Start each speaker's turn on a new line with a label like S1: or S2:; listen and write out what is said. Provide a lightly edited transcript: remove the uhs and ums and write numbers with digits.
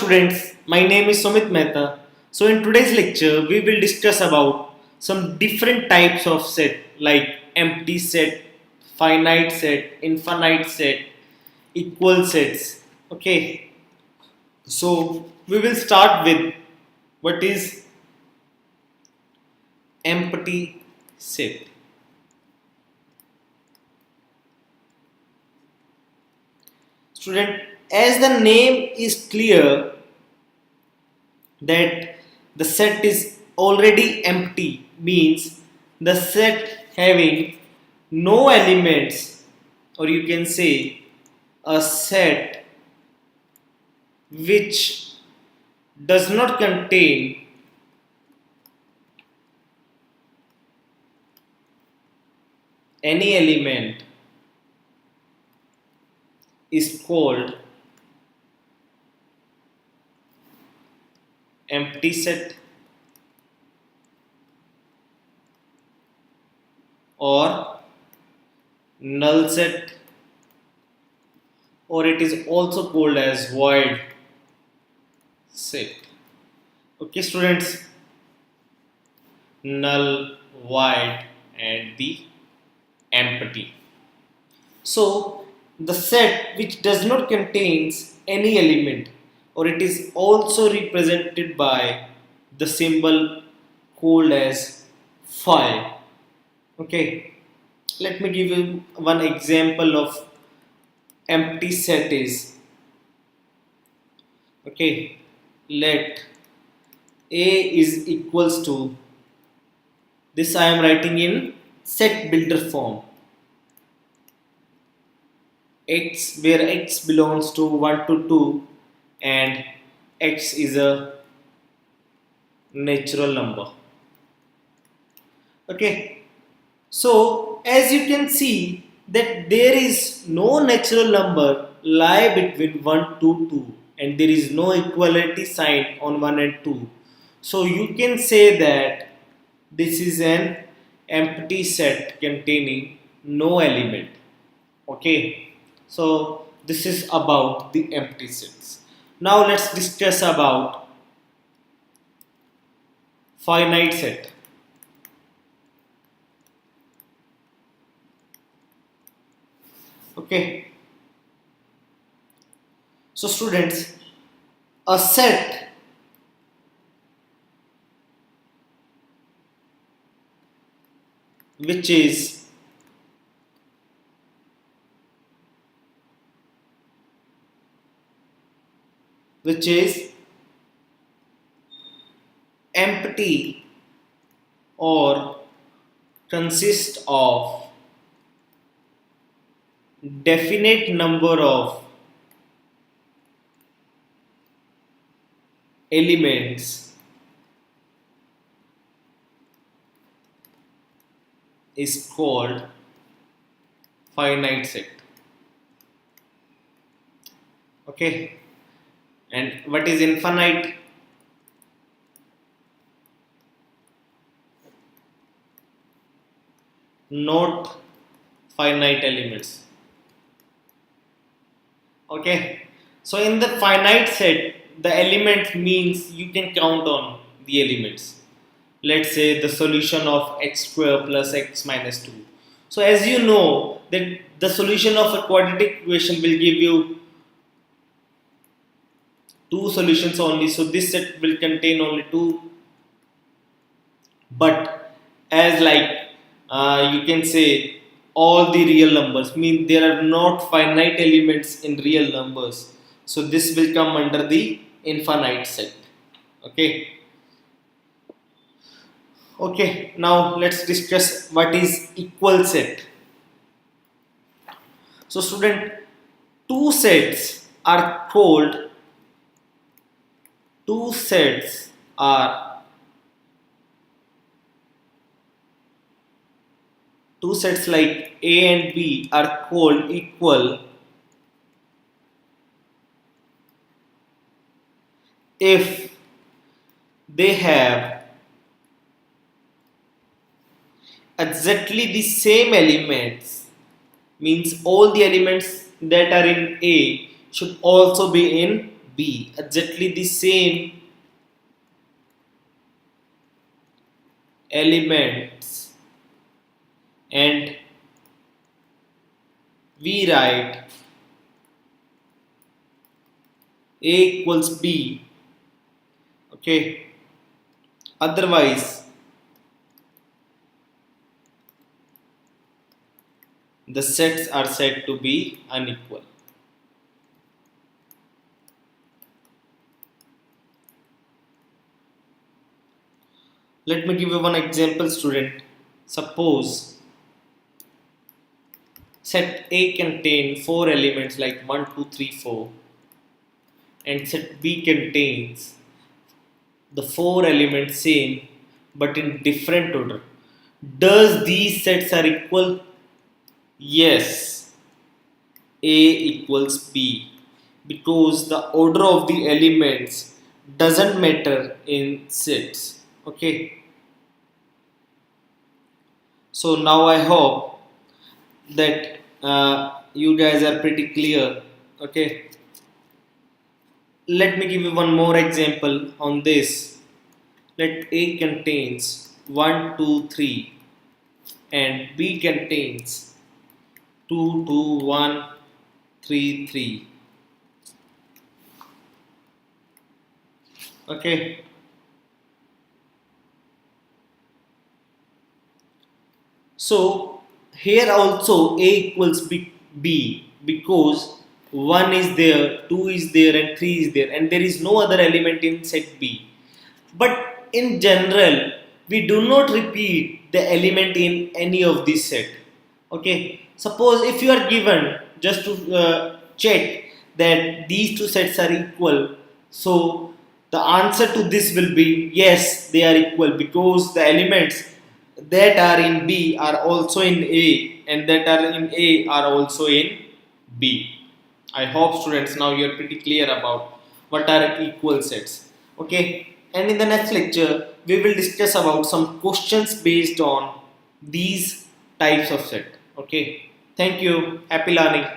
S1: students, my name is Sumit Mehta. So in today's lecture, we will discuss about some different types of set like empty set, finite set, infinite set, equal sets. Okay, so we will start with what is empty set. Student, as the name is clear that the set is already empty means the set having no elements, or you can say a set which does not contain any element is called empty set or null set, or it is also called as void set. Okay students, null, void and the empty. So the set which does not contains any element, or it is also represented by the symbol called as phi. Okay, let me give you one example of empty set is, okay, let A is equals to, this I am writing in set builder form, x, where x belongs to 1 to 2 and x is a natural number. Okay, so as you can see that there is no natural number lie between 1 to 2 and there is no equality sign on 1 and 2. So you can say that this is an empty set containing no element. Okay, so this is about the empty sets. Now let's discuss about finite set. Okay, so students, a set which is empty or consists of definite number of elements is called finite set. Okay, and what is infinite? Not finite elements. Okay, so in the finite set, the element means you can count on the elements. Let's say the solution of x square plus x minus 2. So as you know that the solution of a quadratic equation will give you two solutions only, so this set will contain only two. But as like you can say all the real numbers, mean there are not finite elements in real numbers, so this will come under the infinite set. Okay, okay, now let's discuss what is equal set. So student, two sets are called, two sets are two sets like A and B are called equal if they have exactly the same elements, means all the elements that are in A should also be in B, exactly the same elements, and we write A equals B. Okay, otherwise the sets are said to be unequal. Let me give you one example, student. Suppose set A contains 4 elements like 1, 2, 3, 4, and set B contains the 4 elements same but in different order. Does these sets are equal? Yes, A equals B, because the order of the elements doesn't matter in sets. Okay, so now I hope that you guys are pretty clear. Okay, let me give you one more example on this. Let A contains 1, 2, 3, and B contains 2, 2, 1, 3, 3. Okay, so here also A equals B because 1 is there, 2 is there, and 3 is there, and there is no other element in set B. But in general, we do not repeat the element in any of this set. Okay, suppose if you are given just to check that these two sets are equal, so the answer to this will be yes, they are equal because the elements that are in B are also in A and that are in A are also in B. I hope students now you are pretty clear about what are equal sets. Okay, and in the next lecture we will discuss about some questions based on these types of set. Okay, thank you, happy learning.